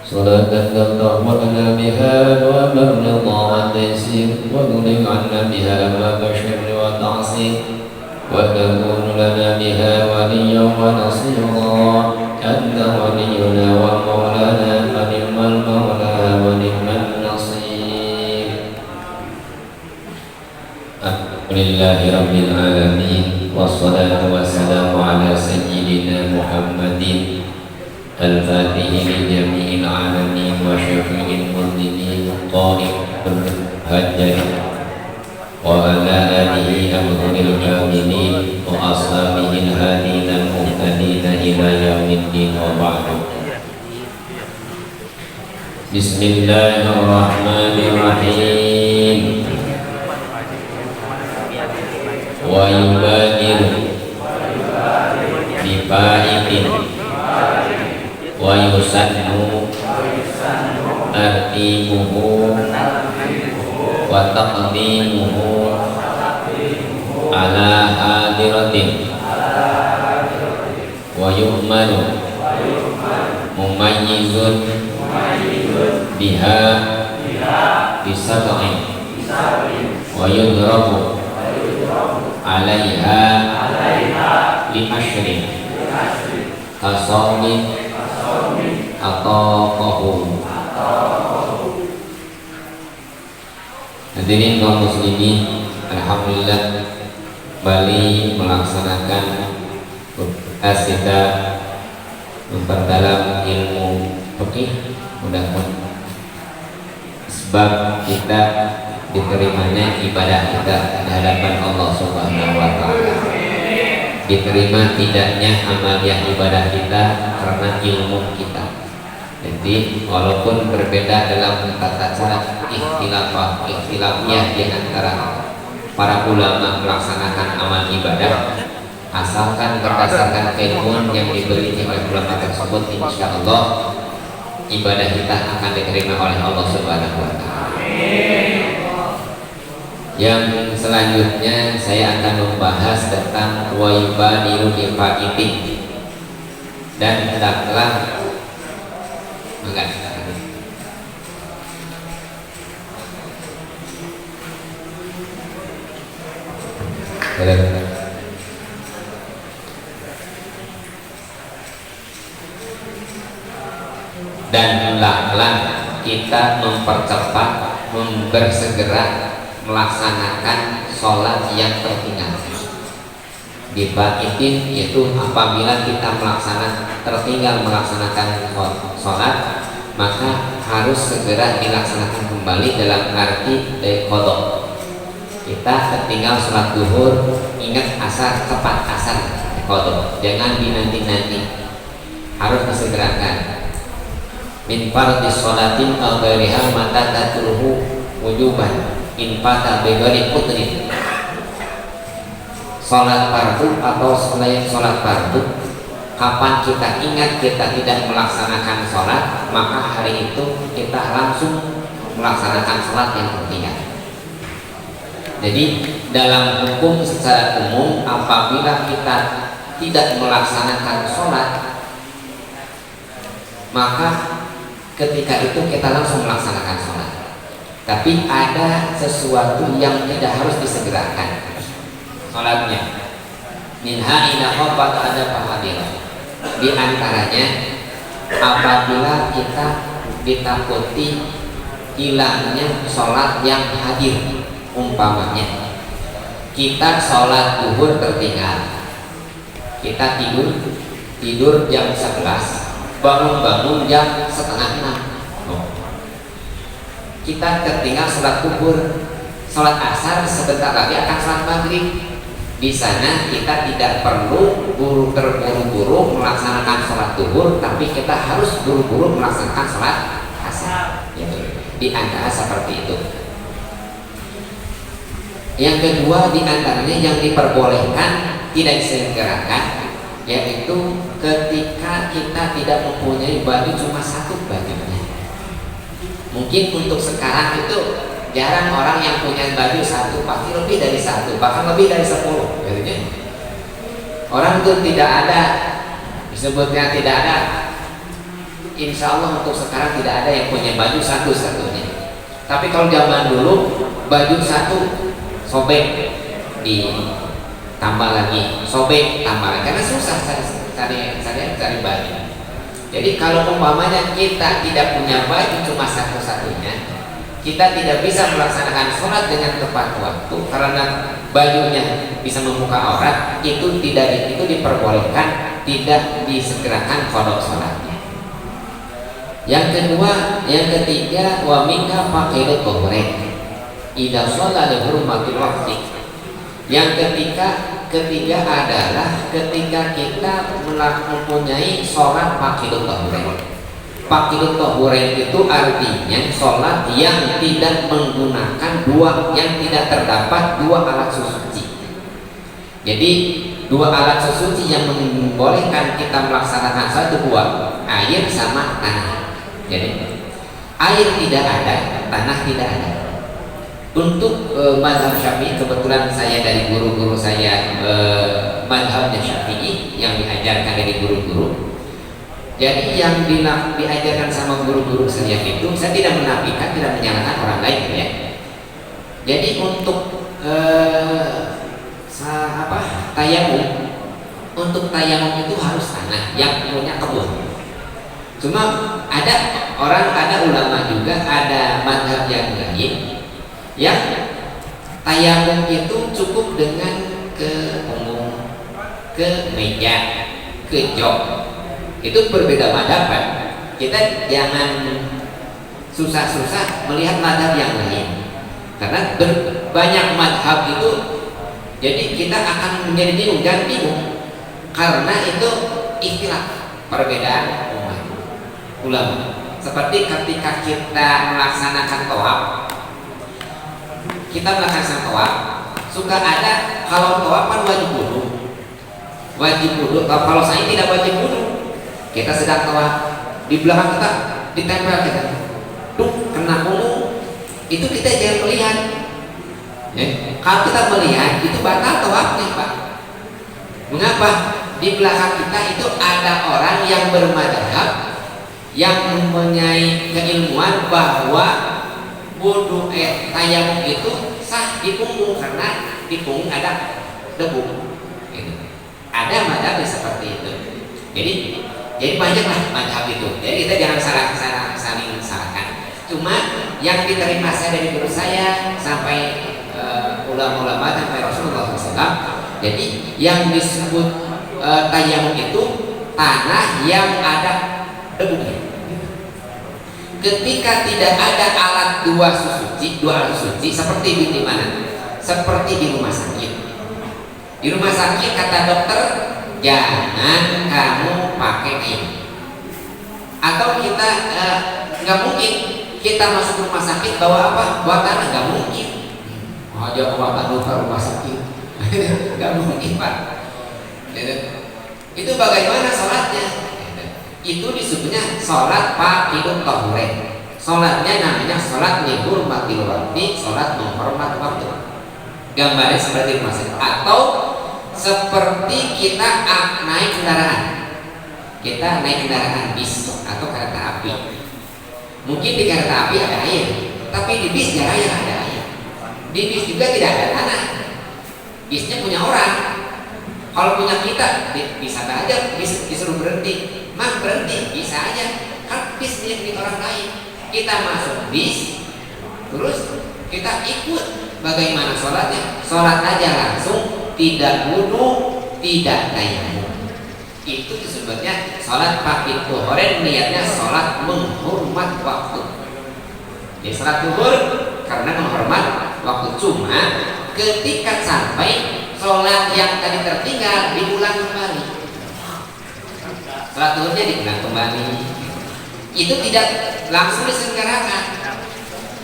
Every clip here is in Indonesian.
صلاة تطهرنا بها أبواب الرضا والتيسير وتغني عنا بها أبواب الشر والتعصير وتكون لنا بها وليا ونصيرا أنت ولينا ومولانا فنعم المولى ونعم النصير. الحمد لله رب العالمين والصلاة والسلام على سيدنا محمد الفاتح لجميع العالمين وشفيع المذنبين الطائف الهجر وعلى آله أفضل الكاملين وأصحابه الهادين المهتدين إلى يوم الدين وبعد. بسم الله الرحمن الرحيم. ويبادر بفائد ويسن ترتيبه وتقديمه على حاضرة ويؤمن مميز بها بسبع ويضرب عليها لأشر كصوم أطاقه. Hadirin kaum muslimin, alhamdulillah kembali melaksanakan tugas kita memperdalam ilmu fikih, mudah-mudahan sebab kita diterimanya ibadah kita di hadapan Allah Subhanahu wa taala. Diterima tidaknya amaliyah ibadah kita karena ilmu kita. Jadi walaupun berbeda dalam tata cara ikhtilafiyah di antara para ulama melaksanakan amal ibadah, asalkan berdasarkan keilmuan yang diberi oleh ulama tersebut, insya Allah ibadah kita akan diterima oleh Allah Subhanahu wa taala. Yang selanjutnya saya akan membahas tentang waibadiru bifaidin dan hendaklah dan hendaklah kita mempercepat, bersegera melaksanakan sholat yang tertinggal. Dibaitin yaitu apabila kita tertinggal melaksanakan sholat, maka harus segera dilaksanakan kembali dalam arti qadha. Kita tertinggal sholat duhur, ingat asar, tepat asar qadha, jangan dinanti-nanti, harus disegerakan. Min fardhi sholatin aw ghairiha mata tatruhu wujuban in fata begari putri. Sholat fardu atau selain sholat fardu, kapan kita ingat kita tidak melaksanakan sholat, maka hari itu kita langsung melaksanakan sholat yang tertinggal. Jadi dalam hukum secara umum, apabila kita tidak melaksanakan sholat, maka ketika itu kita langsung melaksanakan sholat. Tapi ada sesuatu yang tidak harus disegerakan sholatnya. Minha ila khafat ada fahadilah. Di antaranya apabila kita ditakuti hilangnya sholat yang hadir. Umpamanya kita sholat duhur tertinggal, kita tidur jam 11, bangun jam setengah 6. Kita tertinggal sholat duhur, sholat asar sebentar lagi akan sholat maghrib. Di sana kita tidak perlu terburu-buru melaksanakan sholat duhur, tapi kita harus buru-buru melaksanakan sholat asar. Di antara seperti itu. Yang kedua di antaranya yang diperbolehkan tidak disegerakan, yaitu ketika kita tidak mempunyai baju cuma satu bajunya. Mungkin untuk sekarang itu jarang orang yang punya baju satu, pasti lebih dari satu, bahkan lebih dari 10. Orang itu tidak ada, disebutnya tidak ada insya Allah untuk sekarang tidak ada yang punya baju satu-satunya. Tapi kalau zaman dulu baju satu sobek ditambah lagi, sobek tambah lagi, karena susah cari baju. Jadi kalau umpamanya kita tidak punya baju cuma satu-satunya, kita tidak bisa melaksanakan sholat dengan tepat waktu karena bajunya bisa membuka aurat, itu diperbolehkan, tidak disegerakan qada sholatnya. Yang ketiga, wa minha faqidu tuhrain idza shalla li hurmatil waqti. Yang ketiga adalah ketika kita mempunyai sholat faqidu tuhrain. Faqidu tuhrain itu artinya sholat yang tidak menggunakan yang tidak terdapat dua alat sesuci. Jadi dua alat sesuci yang membolehkan kita melaksanakan satu dua, air sama tanah. Jadi air tidak ada, tanah tidak ada. Untuk mazhab Syafi'i, kebetulan saya dari guru-guru saya mazhabnya Syafi'i yang diajarkan dari guru-guru. Jadi yang diajarkan sama guru-guru saya itu, saya tidak menafikan, tidak menyalahkan orang lain ya. Jadi untuk tayamum, untuk tayamum itu harus tanah yang punya kebun. Cuma ada ulama juga, ada mazhab yang lain yang tayamum itu cukup dengan ke punggung, ke meja, ke jok. Itu berbeda mazhab kan. Kita jangan susah-susah melihat mazhab yang lain, karena banyak mazhab itu jadi kita akan menjadi bingung karena itu ikhtilaf, perbedaan ulama. Seperti ketika kita melaksanakan tawaf, suka ada kalau tawaf kan wajib wudu. Kalau saya tidak wajib wudu, kita sedang tawaf, di belakang kita ditempel kita, kena punggung, itu kita jangan melihat. Kalau kita melihat itu batal tawafnya, Pak. Mengapa? Di belakang kita itu ada orang yang bermadzhab, yang mempunyai keilmuan bahwa wudu tayamum itu sah di punggung karena di punggung ada debu. Ada mazhab seperti itu. Jadi banyaklah mazhab itu. Jadi kita jangan saling salahkan. Cuma yang diterima saya dari guru saya sampai ulama-ulama sampai Rasulullah SAW. Jadi yang disebut tayamum itu tanah yang ada debunya. Ketika tidak ada alat dua alat suci seperti di mana? Seperti di rumah sakit. Di rumah sakit kata dokter, jangan kamu pakai air. Atau kita nggak mungkin kita masuk rumah sakit bawa apa? Bawa tanah, nggak mungkin. Aja bawa tanah ke rumah sakit, nggak mungkin, Pak. Itu bagaimana sholatnya? Itu disebutnya sholat faqidu tuhrain. Sholatnya namanya sholat li hurmatil waqti, sholat menghormat waktu. Gambarnya seperti rumah sakit, atau seperti kita naik kendaraan bis atau kereta api. Mungkin di kereta api ada air, tapi di bis jarang ada air. Di bis juga tidak ada tanah. Bisnya punya orang. Kalau punya kita bisa aja bis disuruh berhenti. Berhenti, bisa aja, kan bis milik orang lain. Kita masuk bis, terus kita ikut. Bagaimana sholatnya? Sholat aja langsung, tidak wudu, tidak tayamum. Itu disebutnya sholat faqidu tuhrain, niatnya sholat menghormat waktu. Ya, sholat zuhur karena menghormat waktu. Cuma ketika sampai sholat yang tadi tertinggal diulang kembali. Sholat zuhurnya diulang kembali, itu tidak langsung diselenggarakan.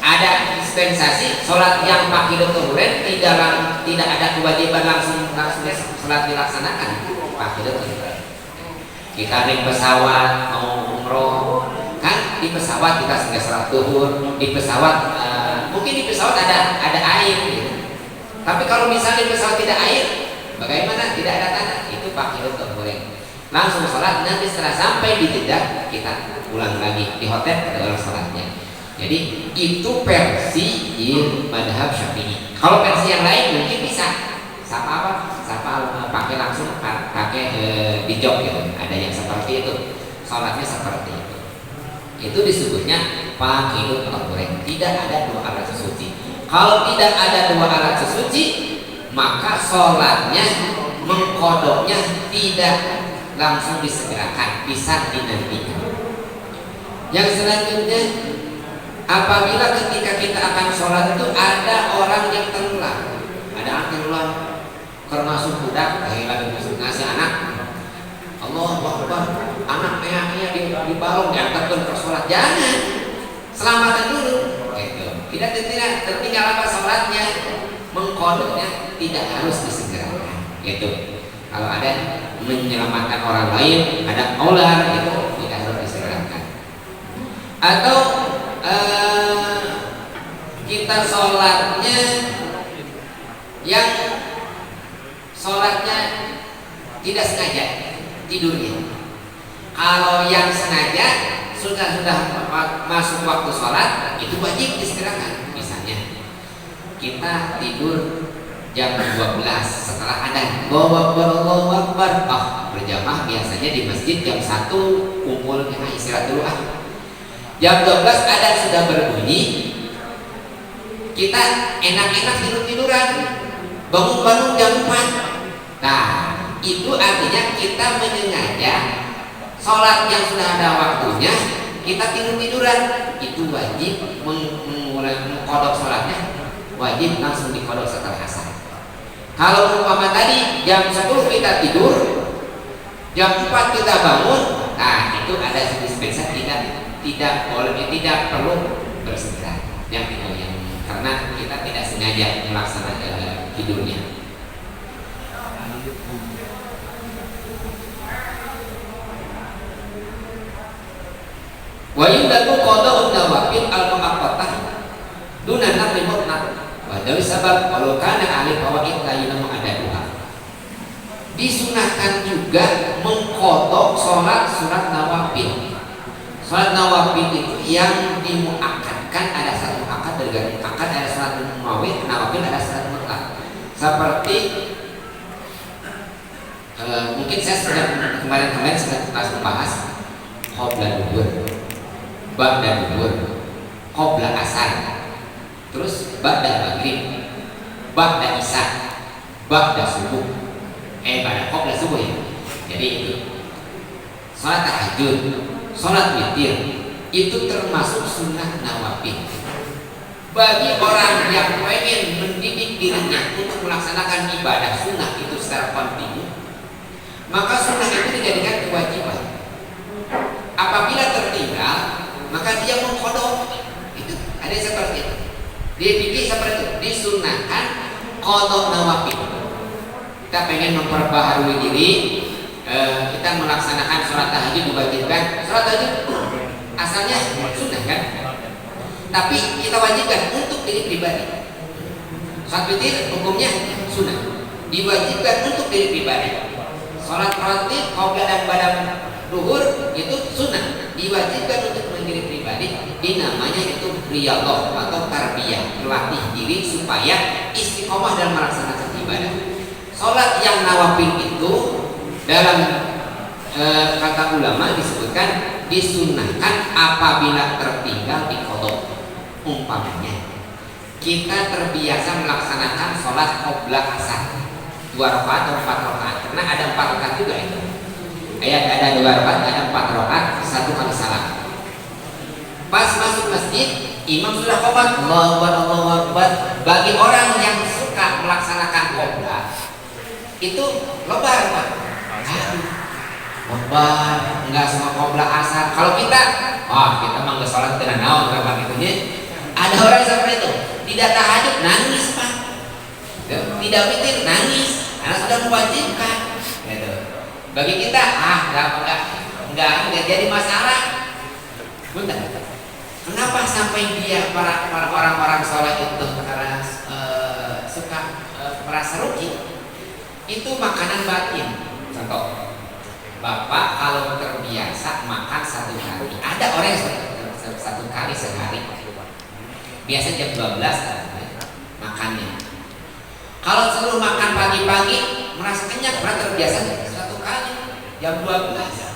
Ada dispensasi sholat yang faqidu tuhrain tidak ada kewajiban langsung sholat dilaksanakan faqidu tuhrain. Kita naik pesawat mau umroh, kan di pesawat kita sudah sholat zuhur. Di pesawat mungkin di pesawat ada air gitu. Tapi kalau misalnya di pesawat tidak air, bagaimana? Tidak ada tanah, itu faqidu tuhrain. Langsung sholat, nanti setelah sampai di Jeddah kita ulang lagi di hotel ada orang sholatnya. Jadi itu versi madhab Syafi'i. Kalau versi yang lain mungkin bisa sapa pakai langsung pakai di jok gitu. Ada yang seperti itu, sholatnya seperti itu. Itu disebutnya faqidut tahurain. Tidak ada dua alat sesuci. Kalau tidak ada dua alat sesuci, maka sholatnya mengkodoknya tidak langsung disegerakan, bisa dinantikan. Yang selanjutnya, apabila ketika kita akan sholat itu ada orang yang terlelap, ada anak yang terlelap karena budak, lagi ngasih anak, Allahu Akbar, anak ayahnya dibalong diantarkan ke sholat, jangan, selamatan dulu, gitu. Tidak tertinggal apa sholatnya, mengkodoknya tidak harus disegerakan, gitu. Kalau ada menyelamatkan orang lain, ada ular, itu tidak harus disegerakan. Atau kita sholatnya yang sholatnya tidak sengaja tidurnya. Kalau yang sengaja sudah masuk waktu sholat, itu wajib disegerakan. Misalnya kita tidur jam 12 setelah adzan, Allahu Akbar, berjamaah biasanya di masjid jam 1 kumpul istirahat dulu Jam 12 adzan sudah berbunyi, kita enak-enak tidur-tiduran, bangun-bangun jam 4. Nah, itu artinya kita menyengaja sholat yang sudah ada waktunya, kita tidur-tiduran. Itu wajib mengkodok sholatnya, wajib langsung dikodok setelah asar. Kalau umpama tadi jam 10 kita tidur, jam 4 kita bangun, nah itu ada dispensa tidak perlu bersegera yang karena kita tidak sengaja melaksanakan tidurnya. Wa yudatu qada'un nawafil al-mu'aqqatah duna nafli mutlaq wa dari sebab kalau kana ahli fawaid la yunamu adaduha. Disunahkan juga mengqadha salat surat nawafil. Salat nawafil itu yang dimuakkadkan, ada satu muakkad dari muakkad, ada salat nawafil, ada salat mutlaq. Seperti mungkin saya sudah kemarin sudah membahas qabla duhur, ba'da duhur, qabla asar, terus ba'da maghrib, ba'da isya, ba'da subuh, pada qabla subuh ya. Jadi itu salat tahajud, salat witir itu termasuk sunnah nawafil. Bagi orang yang pengen mendidik dirinya untuk melaksanakan ibadah sunnah itu secara kontinu, maka sunnah itu dijadikan kewajiban. Apabila tertinggal, maka dia mengkodok. Itu ada yang seperti itu. Dia pikir seperti itu, disunnahkan kodok nawafil. Kita pengen memperbaharui diri, kita melaksanakan sholat tahajud diwajibkan. Sholat tahajud asalnya sunnah kan, tapi kita wajibkan untuk diri pribadi. Sholat witir hukumnya sunnah, diwajibkan untuk diri pribadi. Sholat rawatib qabla dan ba'da duhur itu sunnah, diwajibkan untuk diri pribadi. Namanya itu riyadhah atau tarbiyah, melatih diri supaya istiqomah dalam melaksanakan ibadah. Sholat yang nawafil itu dalam kata ulama disebutkan disunnahkan apabila tertinggal di qadha. Umpamanya kita terbiasa melaksanakan sholat qabla asar 2 rakaat atau 4 rakaat, karena ada 4 rakaat juga itu. Ada 2 rakaat, ada 4 rakaat, 1 kali salam. Pas masuk masjid, imam sudah qomat, Allahu Akbar. Bagi orang yang suka melaksanakan qabla, itu lebar Pak. Lebar, enggak semua qabla asar. Kalau kita mah nggak sholat dengan naon kapan itunya. Ada orang seperti itu, tidak tahajud nangis Pak, tidak witir nangis, karena sudah mewajibkan. Gitu. Bagi kita enggak jadi masalah. Bentar. Kenapa sampai dia para orang-orang sholat itu karena suka merasa rugi? Itu makanan batin. Contoh, Bapak kalau terbiasa makan satu kali, ada orang yang satu kali sehari, biasa jam 12 makannya. Kalau selalu makan pagi-pagi merasa kenyang, karena terbiasa satu kali jam 12.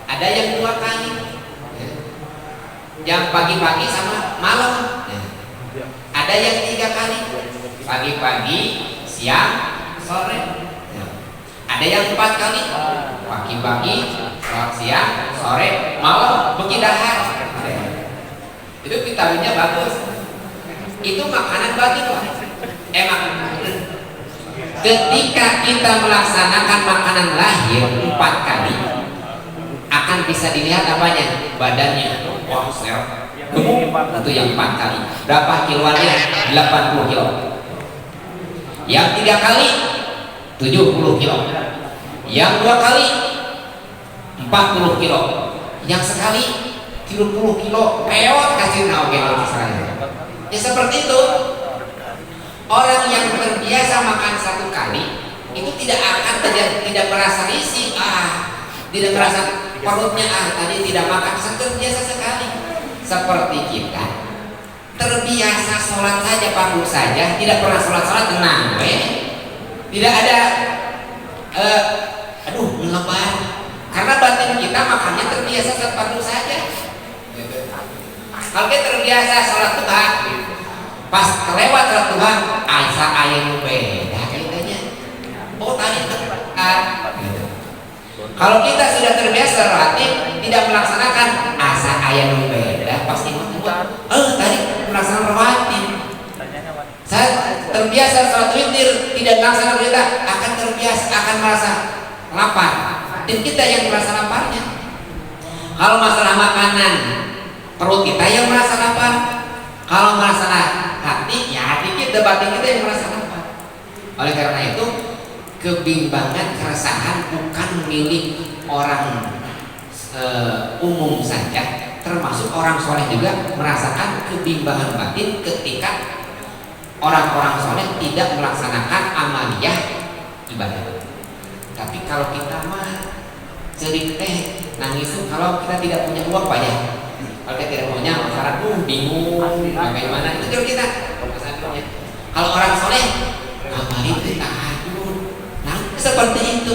Ada yang 2 kali, jam pagi-pagi sama malam. Ada yang 3 kali, pagi-pagi, siang, sore. Ada yang 4 kali, pagi-pagi, siang, sore, malam, begidahan. Itu vitaminnya bagus. Itu makanan bagus. Emang ketika kita melaksanakan makanan lahir 4 kali, akan bisa dilihat apanya? Badannya. Wah, serap. Gemuk. Itu yang 4 kali. Berapa kiloannya? 80 kilo. Yang 3 kali 70 kilo. Yang 2 kali 40 kilo. Yang sekali 30 kilo. Peot kasih naoge Israel. Ya seperti itu. Orang yang terbiasa makan 1 kali itu tidak akan tidak merasa risih, tidak merasa perutnya tadi tidak makan, terbiasa sekali. Seperti kita terbiasa sholat saja, panggung saja, tidak pernah sholat tenang, tidak ada ngelebar, karena batin kita makannya terbiasa panggung saja. Kalau kita terbiasa sholat Tuhan, pas kelewat sholat Tuhan, asa ayam beda kayaknya. Oh tadi kalau kita sudah terbiasa rawatib, tidak melaksanakan asa ayam beda, pasti tadi melaksanakan rawatib. Saya terbiasa sholat witir, tidak melaksanakan witir, akan terbiasa, akan merasa lapar. Dan kita yang merasa laparnya. Kalau masalah makanan, perut kita yang merasa lapar. Kalau masalah hati, ya hati kita, batin kita yang merasa lapar. Oleh karena itu, kebimbangan, keresahan bukan milik orang umum saja, termasuk orang soleh juga merasakan kebimbangan batin ketika orang-orang soleh tidak melaksanakan amaliyah ibadah. Tapi kalau kita mah cerik nangis kalau kita tidak punya uang banyak, kalau kita tidak punya masalah bingung bagaimana, itu juga kita masalahnya. Kalau orang soleh amaliyah itu seperti itu,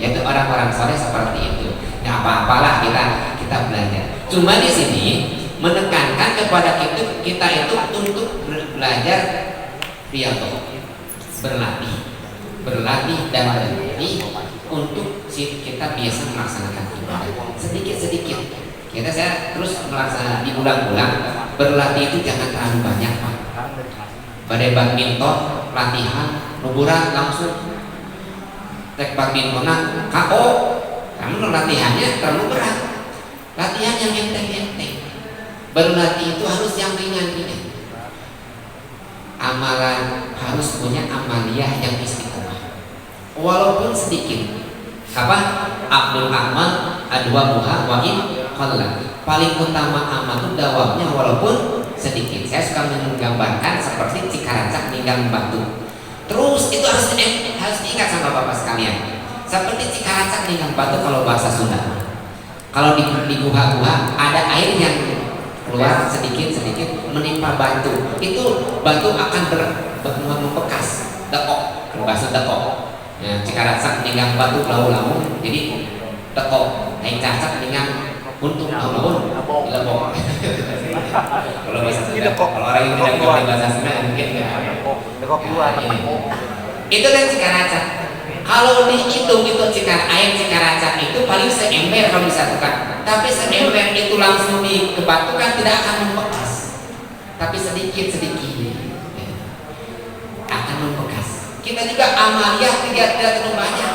yaitu orang-orang soleh seperti itu. Nggak apa-apalah kita belajar. Cuma di sini menekankan kepada kita itu untuk belajar riyadhah, berlatih dan berlatih untuk kita biasa melaksanakan ibadah sedikit-sedikit. Saya terus melaksanakan diulang-ulang. Berlatih itu jangan terlalu banyak, Pak. Pada badminton latihan nuburan langsung tek badminton KO, kamu latihannya terlalu berat. Latihan yang enteng-enteng. Berlatih itu harus yang ringan-ringan. Amalan harus punya amaliyah yang istiqomah, walaupun sedikit. Abdul amal adwa muha wa in qalla. Paling utama amal itu dawamnya walaupun sedikit. Saya suka menggambarkan seperti Cikarancak ninggal batu. Terus itu harus diingat sama bapak sekalian. Seperti Cikarancak ninggal batu kalau bahasa Sunda. Kalau di guha-guha ada air yang keluar sedikit-sedikit menimpa batu. Itu batu akan membekas, dekok, berbahasa dekok. Ya, Cikarancak ninggal batu lau-lau, jadi dekok. Aing cacak ninggal untuk lau-lau, lebok. Kalau bahasa Sunda, kalau orang yang tidak ngerti bahasa Sunda mungkin dekok keluar. Itu kan Cikarancak. Kalau dihitung itu air Cikarancak itu paling seember kalau disatukan. Tapi seember itu langsung dikebatukan tidak akan membekas. Tapi sedikit-sedikit akan membekas. Kita juga amaliyah tidak terlalu banyak.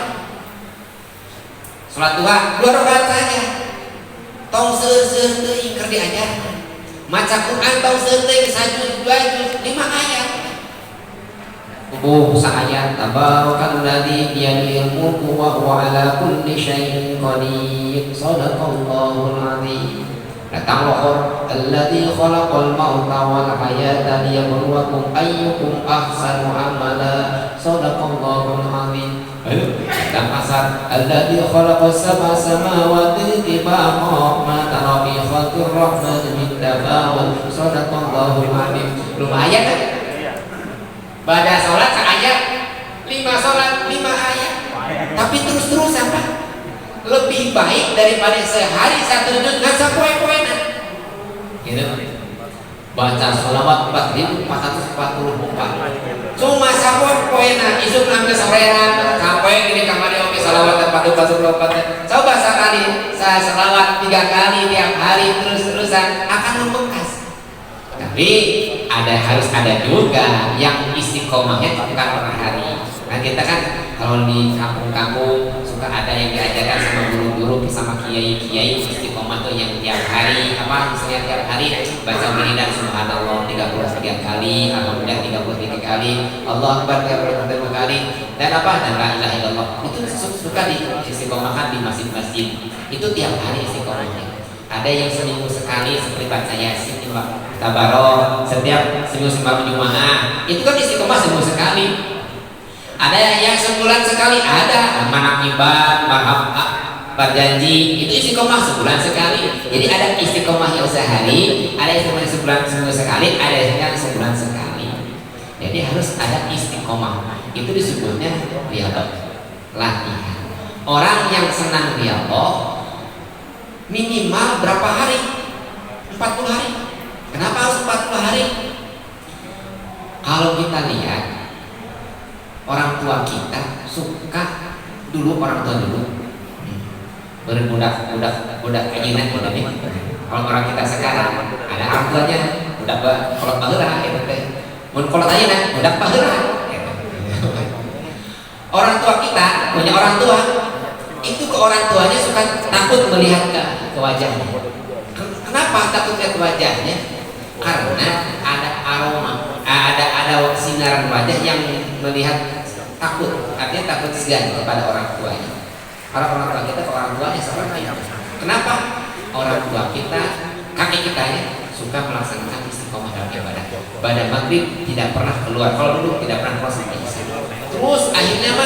Sholat duha 2 rakaat saja. Tong seueur teuing keur diajarkan. Maca Quran tong seueur teuing 1 juz 2 juz 5 ayat. Sa'ayat tabarakalladzi biyadihil mulku wa huwa ala kulli syai'in qadir. Shadaqallahul 'azim. Datang lohor alladzi khalaqal mauta wal hayata liyabluwakum ayyukum ahsanu amala. Shadaqallahul 'azim. Ayo dalam asar alladzi khalaqas sab'a samawati tibaqa ma tara fi khalqir rahman min tafawut. Shadaqallahul adzim. Lumayan kan? Pada sholat seayat, 5 sholat 5 ayat, tapi terus-terusan Pak. Lebih baik daripada sehari 1 juz ngan sapoe-poenan gitu. Baca sholawat 4444 cuma sapoe-poenan isuk sampai sorean sampai gini kamari oke sholawat 4444. Coba sekali saya sholawat 3 kali tiap hari terus-terusan akan membekas. Tapi harus ada juga yang istiqomahnya bukan per hari. Nah kita kan kalau di kampung-kampung suka ada yang diajarkan sama guru-guru sama kiai-kiai istiqomah tuh yang tiap hari misalnya tiap hari baca wiridan subhanallah 33 kali, alhamdulillah 33 kali, Allah akbar 33 kali, dan dan la ilaha illallah. Itu suka di istiqomahkan di masjid-masjid. Itu tiap hari istiqomahnya. Ada yang seminggu sekali seperti baca Yasin, Tabarok setiap seminggu sembah Jumat. Itu kan istiqomah seminggu sekali. Ada yang sebulan sekali, ada manakibat, berjanji, itu istiqomah sebulan sekali. Jadi ada istiqomah yang sehari, ada istiqomah sebulan seminggu sekali, ada yang sebulan sekali. Jadi harus ada istiqomah. Itu disebutnya riyadhah, latihan. Orang yang senang riyadhah minimal berapa hari? 40 hari. Kenapa harus 40 hari? Kalau kita lihat orang tua kita suka dulu, orang tua dulu budak ajinan nih. Kalau orang kita sekarang ada orang tuanya budak kolot baheula gitu teh. Mun kolot ayeuna budak baheula gitu. Orang tua kita punya orang tua itu ke orang tuanya suka takut melihat ke wajahnya. Kenapa takut lihat wajahnya? Karena ada aroma, ada sinaran wajah yang melihat takut, artinya takut segan kepada orang tuanya. Orang tua kita ke orang tuanya seperti itu. Kenapa? Orang tua kita, kakek kita suka melaksanakan istiqomah dalam ibadah. Pada maghrib tidak pernah keluar. Kalau dulu tidak pernah keluar sampai isya. Terus akhirnya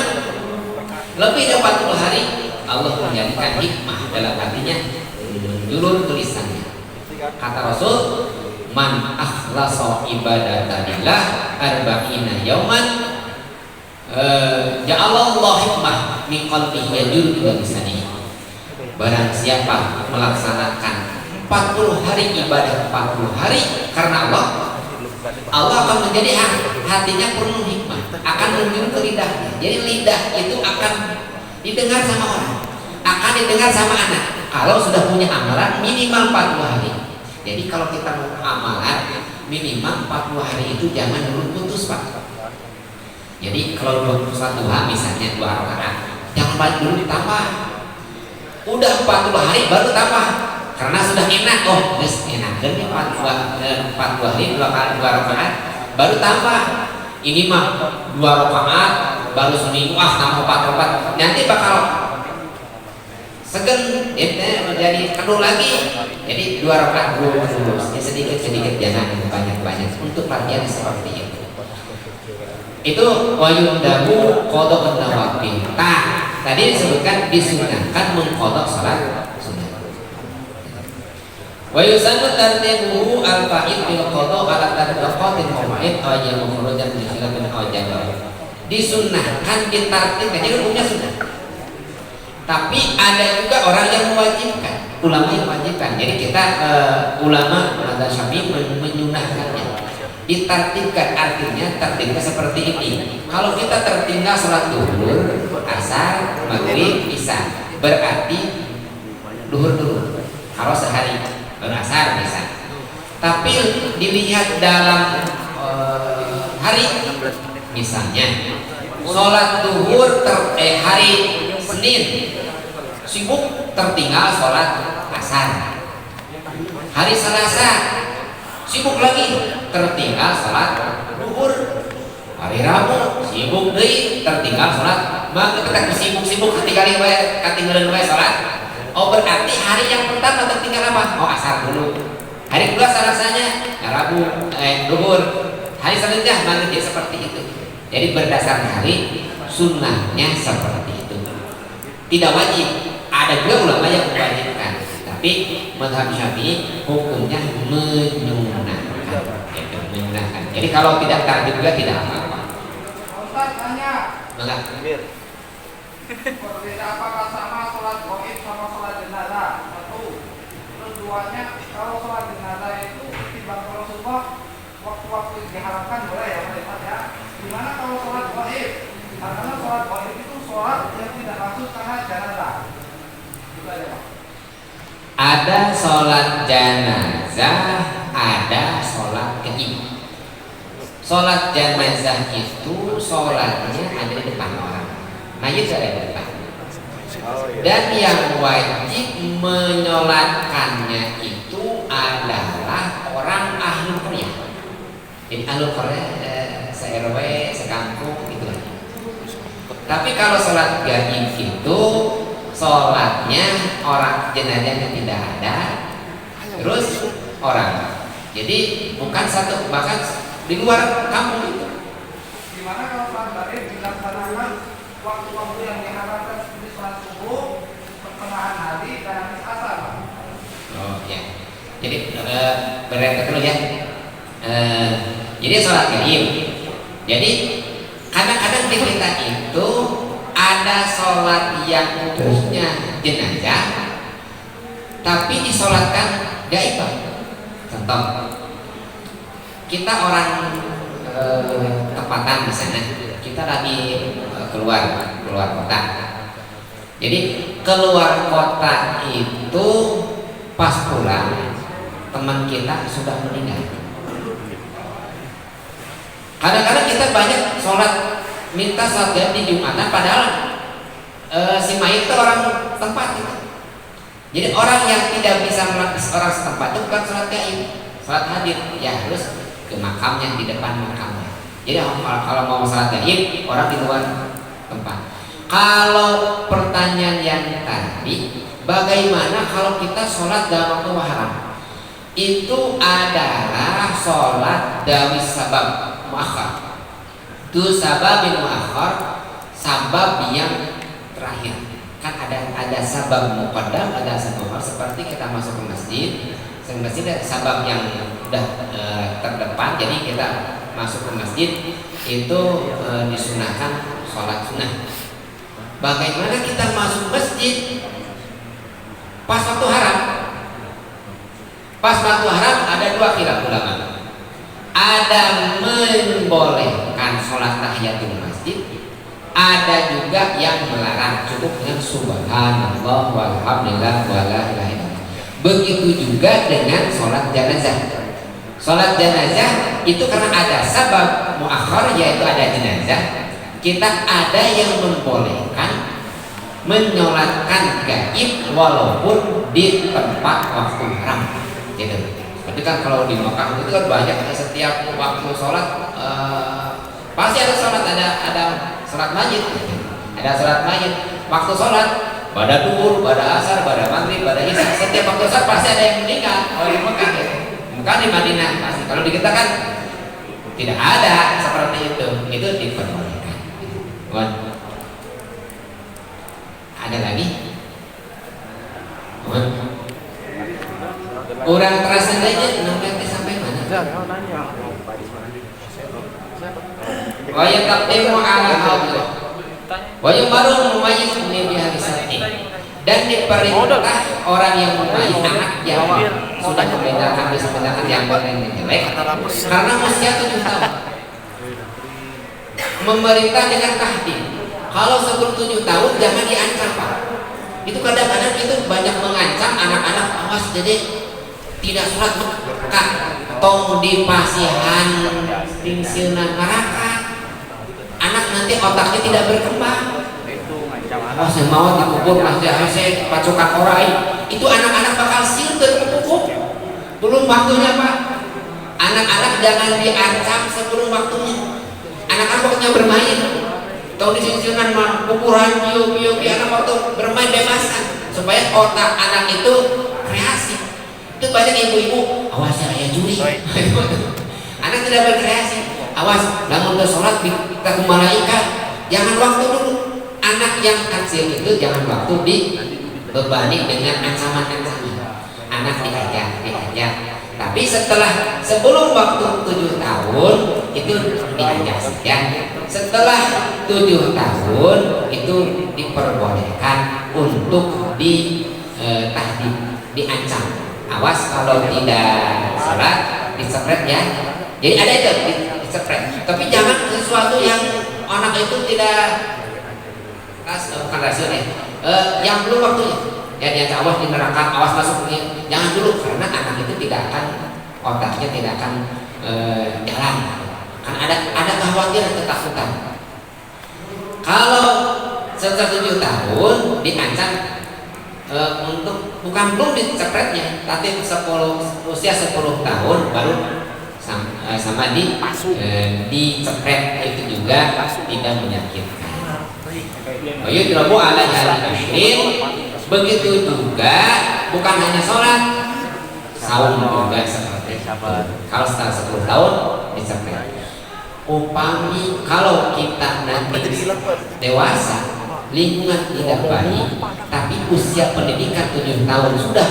lebih dari 40 hari Allah menjadikan hikmah dalam hatinya menjulur tulisannya. Kata Rasul, man akhlasa ibadatillah arba'ina yauman ja'alallahu hikmah min qalbihi yajul ila lisanihi. Barang siapa melaksanakan 40 hari ibadah 40 hari karena Allah akan menjadi hatinya penuh hikmah, akan menjulur ke lidahnya. Jadi lidah itu akan didengar sama orang, akan didengar sama anak. Kalau sudah punya amalan minimal 40 hari. Jadi kalau kita mau amalan minimal 40 hari itu jangan dulu putus Pak. Jadi kalau 21 duha misalnya 2 rakaat, jangan balik dulu ditambah. Udah 40 hari baru tambah. Karena sudah enak, guys enak. Dan 40 hari 2 rakaat baru tambah. Ini mah 2 rakaat baru seminggu tambah 4 rakaat. Nanti bakal segen menjadi penuh lagi. Jadi 2 rakaat dulu sedikit jangan banyak untuk latihan seperti itu. Itu wayundahu qada'un nawafil. Tadi disebutkan disunahkan mengqada salat sunat. Wa yusannu tartibuhu al-fa'id bil qada' ala tadaqatil mawa'id aw yang mukhrajan min khilafin aw jadal. Disunahkan ditartibkan, jadi hukumnya sunah. Tapi ada juga orang yang mewajibkan, ulama yang mewajibkan. Jadi kita ulama mazhab Syafi'i menyunahkannya. Ditartibkan artinya tertinggal seperti ini. Kalau kita tertinggal sholat duhur, asar, maghrib, isya, berarti duhur dulu. Kalau sehari berasar bisa. Tapi dilihat dalam hari, misalnya sholat duhur hari Senin sibuk tertinggal sholat asar. Hari Selasa sibuk lagi tertinggal sholat duhur. Hari Rabu sibuk deui tertinggal sholat maghrib. Kita sibuk-sibuk ketinggalan wae sholat. Berarti hari yang pertama tertinggal apa? Asar dulu. Hari kedua Selasanya Rabu duhur. Hari selanjutnya maghrib, seperti itu. Jadi berdasarkan hari sunnahnya seperti itu. tidak wajib. Ada juga ulama yang mewajibkan, tapi mazhab Syafi'i hukumnya menyunahkan. Itu menyunahkan. Jadi kalau tidak takdir juga tidak apa-apa. Ustaz tanya. Enggak. Berbeda apakah sama sholat gaib sama sholat jenazah? Satu. Terus duanya kalau sholat jenazah itu timbang Rasulullah waktu-waktu yang diharapkan boleh ya Pak ya. Gimana kalau sholat gaib? Karena sholat gaib itu sholat yang tidak masuk karena jenazah. Juga ya Pak. Ada sholat jenazah, ada sholat gaib. Sholat jenazah itu sholatnya ada di depan orang, mayit ada di depan. Dan yang wajib menyolatkannya itu adalah orang ahli Korea. Jadi ahli Korea se-RW, sekampung gitu aja. Tapi kalau sholat gaib itu sholatnya orang jenazahnya tidak ada, terus orang. Jadi bukan satu, bahkan di luar kampung itu. Gimana kalau sholat gaib dilaksanakan waktu-waktu yang diharapkan seperti sholat subuh, pertengahan hari dan habis asar? Oh ya. Jadi berangkat dulu ya. Jadi sholat gaib. Jadi kadang-kadang di kita itu ada sholat yang khususnya jenazah, tapi disolatkan gaib. Contoh, kita orang tempatan di sana, kita lagi keluar kota. Jadi keluar kota itu pas pulang teman kita sudah meninggal. Kadang-kadang kita banyak sholat minta sholat gaib di Jumatan, padahal si mayit itu orang tempat gitu. Jadi orang yang tidak bisa melapis orang setempat itu bukan sholat gaib, sholat hadir ya harus ke makamnya, di depan makamnya. Jadi kalau mau sholat gaib orang di luar tempat. Kalau pertanyaan yang tadi, bagaimana kalau kita sholat dalam waktu haram? Itu adalah sholat dawi sabab muakhar. Itu sababin muakhar, sabab yang terakhir. Kan ada sabab muqaddam, ada sabab muakhar. Seperti kita masuk ke masjid, ada sabab yang udah terdepan, jadi kita masuk ke masjid itu disunahkan sholat sunnah. Bagaimana kita masuk masjid pas waktu haram? Pas waktu haram ada dua khilaf ulama. Ada membolehkan sholat tahiyatul masjid, ada juga yang melarang, cukup dengan subhanallah walhamdulillah wala ilaha illallah. Begitu juga dengan sholat jenazah. Sholat jenazah itu karena ada sabab muakhar, yaitu ada jenazah. Kita ada yang membolehkan menyolatkan gaib walaupun di tempat waktu haram. Gitu. Seperti kan kalau di Mekah itu kan banyak, setiap waktu sholat pasti ada sholat, ada sholat mayit, ada sholat mayit. Waktu sholat pada duhur, pada asar, pada maghrib, pada isya, setiap waktu sholat pasti ada yang meninggal. Kalau di Mekah ya, bukan di Madinah pasti. Kalau di kita kan tidak ada seperti itu diperbolehkan. Ada lagi? Orang terasa aja nanti sampai mana? Wa yaqdimu ala haula. Wa yumaru mumayyiz min biharisati. Dan diperintah orang yang memayyiz anak yang sudah membedakan yang baik dan yang jelek karena usia 7 tahun. Memerintah dengan tahdid. Kalau sebelum 7 tahun jangan diancam, Pak. Itu kadang-kadang itu banyak mengancam anak-anak, awas jadi tidak sholat Mekah, tong di pasihan tingsiunan neraka. Anak nanti otaknya tidak berkembang. Oh, saya mau dikubur masih saya pasukan orang. Itu anak-anak bakal siul dari kubur. Belum waktunya, Pak. Anak-anak jangan diancam sebelum waktunya. Anak-anak waktunya bermain. Tahu di sini mah kuburan bio anak waktu bermain bebasan supaya otak anak itu kreasi. Itu banyak ibu-ibu, awas ya juri. Anak tidak berkreasi. Awas, bangun ke sholat kita ke malaikat. Jangan waktu dulu. anak yang kecil itu jangan waktu dibebani dengan ancaman-ancaman. Anak diajak. Tapi sebelum waktu 7 tahun itu diajak saja. Setelah 7 tahun itu diperbolehkan untuk diancam. Awas kalau tidak sholat disepret ya. Jadi ada itu disepret. Tapi jangan sesuatu yang anak itu tidak bukan rasional. Yang belum waktunya. Ya dia awas di neraka, awas masuk ini. Jangan dulu karena anak itu tidak akan otaknya tidak akan jalan. Kan ada kekhawatiran, ketakutan. Kalau setelah 7 tahun diancam untuk bukan belum dicepretnya, tapi usia 10 tahun baru sama dicepret itu juga tidak menyakitkan. Oh iya Rabbu ala jahilin. Begitu juga bukan hanya sholat, saum juga seperti itu. Kalau setelah 10 tahun dicepret. Upami kalau kita nanti dewasa, lingkungan tidak baik, tapi usia pendidikan 7 tahun sudah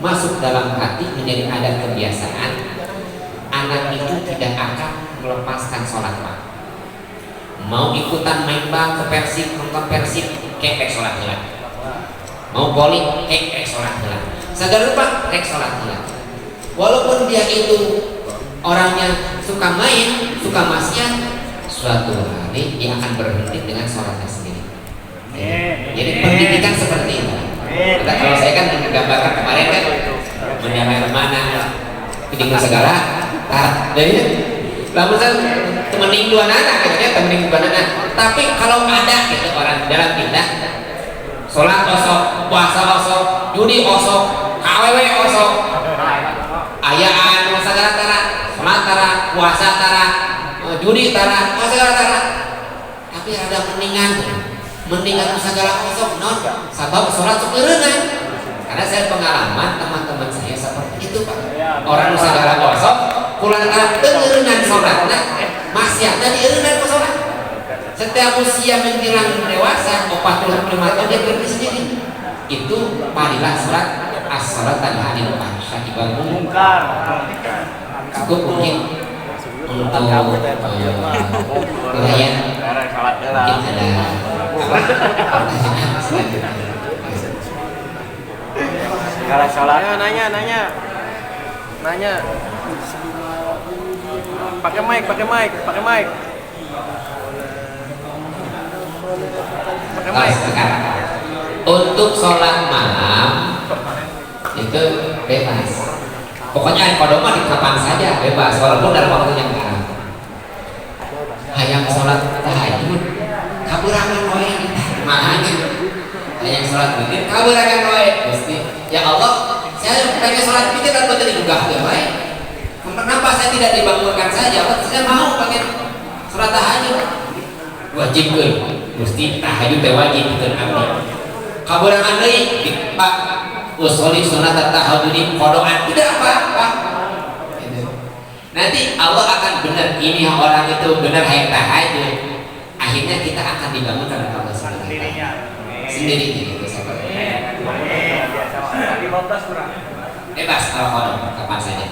masuk dalam hati menjadi adat kebiasaan, anak itu tidak akan melepaskan sholat Pak. Mau ikutan main bang ke Persib, nonton Persib, kek sholat heula. Mau bowling, kek sholat heula. Sadar lupa, kek sholat heula. Walaupun dia itu orangnya suka main, suka maksiat, suatu hari dia akan berhenti dengan sholatnya sendiri. Jadi pendidikan seperti itu. Kita, kalau saya kan menggambarkan kemarin kan mendengar mana pendidikan segala. Jadi lalu saya temenin dua anak, katanya temenin dua anak. Tapi kalau ada gitu orang dalam pindah, sholat osok, puasa osok, judi osok, KWW osok, ayaan segala tara, sholat tara, puasa tara, judi tara, segala tara. Tapi ada mendingan segala osok, non, sabab sholat sekerengan. Karena saya pengalaman teman-teman saya seperti itu Pak. Orang segala osok, kulantaran tengerengan sholatnya, maksiatnya dieureungan ke sholat. Setiap usia menjelang dewasa 45 tahun dia berhenti sendiri. Itu marilah sholat as-sholatan anil fahsya'i wal munkar. Cukup mungkin untuk kalian mungkin ada pertanyaan selanjutnya. Kalau sholat nanya. Pakai mic. Sekarang untuk sholat malam itu bebas. Pokoknya kalau mah di kapan saja bebas, walaupun dalam waktu yang haram. Hayang sholat tahajud, kaburangan wae makanya. Hayang sholat witir, kaburangan wae. Gusti, ya Allah, saya pengen sholat witir dan betul digugah wae. Kenapa saya tidak dibangunkan saja? Saya mau pengen sholat tahajud. Wajibkeun, Gusti tahajud teh wajibkeun abdi. Kaburangan deui Pak usolli sunat tahajud qodoan tidak apa-apa. Nanti Allah akan benar ini orang itu benar hayang tahajud. Akhirnya kita akan dibangun karena Allah sendiri gitu seperti bebas kalau kodok kapan saja.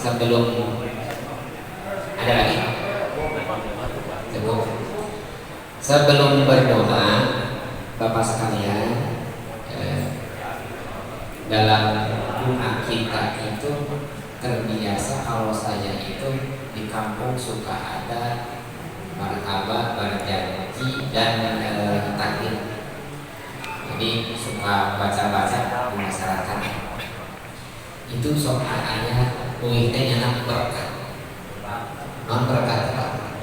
Sebelum ada lagi cukup. Sebelum berdoa Bapak sekalian, dalam doa kita itu terbiasa kalau saya itu di kampung suka ada martabak, berjanji dan takdir. Jadi suka baca-baca di masyarakat. Itu soal ayat uihnya nyana berkat. Non berkat apa?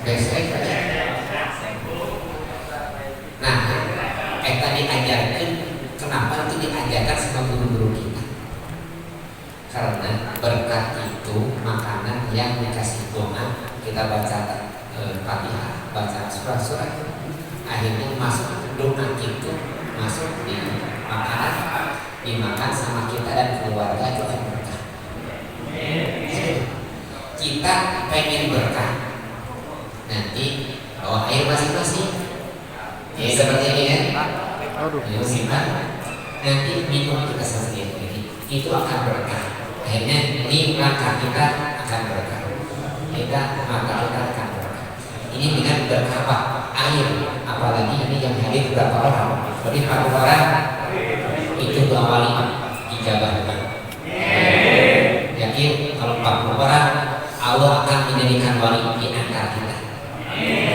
Baik-baik aja. Nah, kita diajarkan, kenapa itu diajarkan sama guru-guru kita? Karena berkat itu makanan yang dikasih doa, kita baca Fatihah, baca surat-surat, akhirnya masuk doa itu masuk di makanan, dimakan sama kita dan keluarga itu kan berkah. Kita pengen berkah, nanti bawa air masing-masing. Ya seperti ini kan? Ayo simpan. Nanti minum kita sendiri. Itu akan berkah. Akhirnya ini langkah kita akan berkah. Maka kita akan berkah. Ini dengan berkah apa? Air. Apalagi ini yang hadir berapa orang? Berarti 40 orang. Itu doa wali ijabah. Yakin kalau 40 orang Allah akan menjadikan wali di antara kita.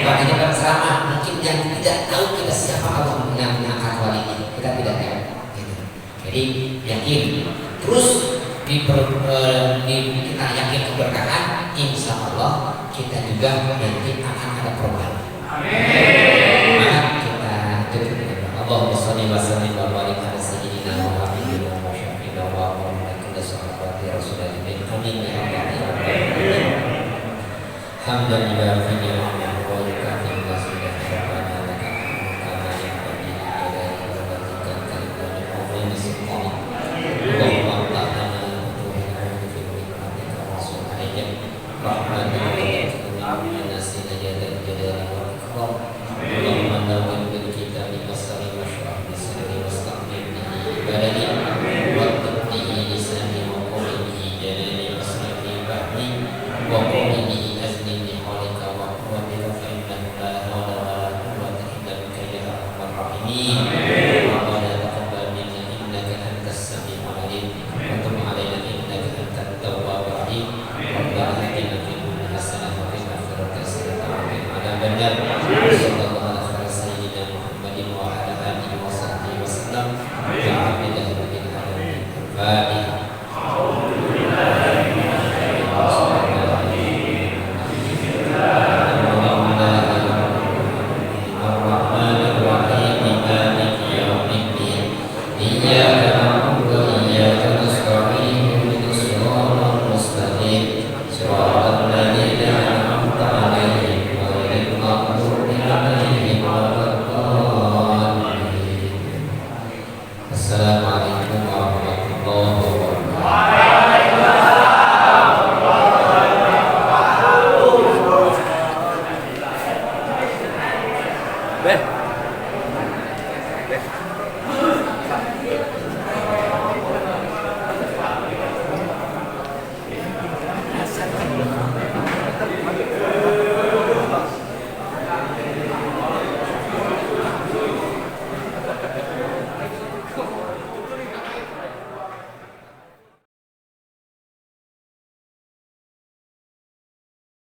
Makanya bersama mungkin yang tidak tahu kita siapa Allah yang mengangkat wali ini, kita tidak tahu. Gitu. Jadi yakin terus kita yakin keberkahan, insya Allah kita juga nanti akan ada perubahan. Amin.